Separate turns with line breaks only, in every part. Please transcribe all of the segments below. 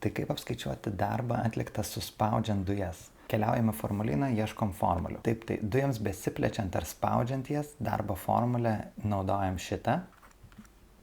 Tai kaip apskaičiuoti darbą atliktą suspaudžiant dujas? Keliaujame formulyną, ieškom formulių. Taip, tai dujoms besiplečiant ar spaudžiant jas, darbo formulę naudojam šitą.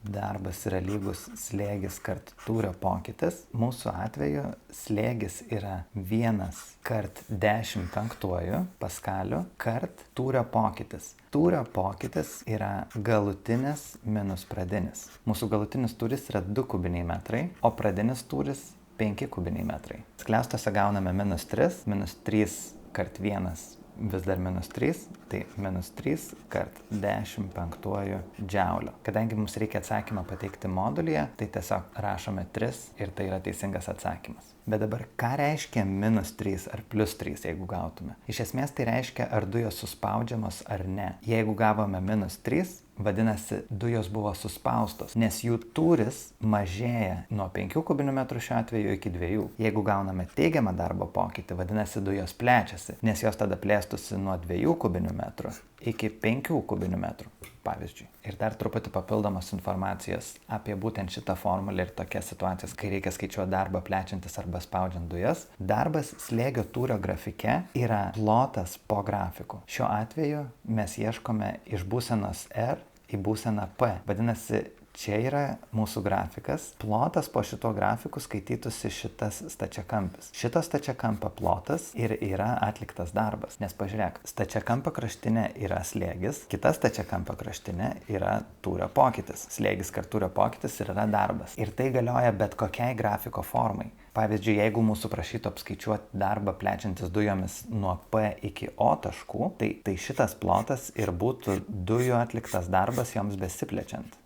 Darbas yra lygus slėgis kart tūrio pokytis. Mūsų atveju slėgis yra 1 kart 10⁵ paskalių kart tūrio pokytis. Tūrio pokytis yra galutinis minus pradinis. Mūsų galutinis tūris yra 2 kubiniai metrai, o pradinis tūris 5 kubiniai metrai. Skliaustuose gauname -3, -3 kart 1 vis dar -3, tai -3 kart 10⁵ džiaulio. Kadangi mums reikia atsakymą pateikti modulyje, tai tiesiog rašome 3 ir tai yra teisingas atsakymas. Bet dabar ką reiškia -3 ar +3, jeigu gautume? Iš esmės tai reiškia, ar dujos suspaudžiamos ar ne. Jeigu gavome -3, vadinasi, dujos buvo suspaustos, nes jų tūris mažėja nuo 5 kubinių metrų šiuo atveju iki 2. Jeigu gauname teigiamą darbo pokytį, vadinasi, dujos plečiasi, nes jos tada plėstųsi nuo 2 kubinių metrų iki 5 kubinių metrų, pavyzdžiui. Ir dar truputį papildomos informacijos apie būtent šitą formulę ir tokias situacijas, kai reikia skaičiuoti darbą plečiantis arba spaudžiant dujas. Darbas slėgio tūrio grafike yra plotas po grafiku. Šiuo atveju mes ieškome iš būsenos R į būseną P. Vadinasi, čia yra mūsų grafikas. Plotas po šito grafiku skaitytųsi šitas stačiakampis. Šito stačiakampio plotas ir yra atliktas darbas. Nes pažiūrėk, stačiakampio kraštinė yra slėgis, kita stačiakampio kraštinė yra tūrio pokytis. Slėgis kart tūrio pokytis ir yra darbas. Ir tai galioja bet kokiai grafiko formai. Pavyzdžiui, jeigu mūsų prašytų apskaičiuoti darbą plečiantis dujomis nuo P iki O taškų, tai šitas plotas ir būtų dujų atliktas darbas joms besiplečiant.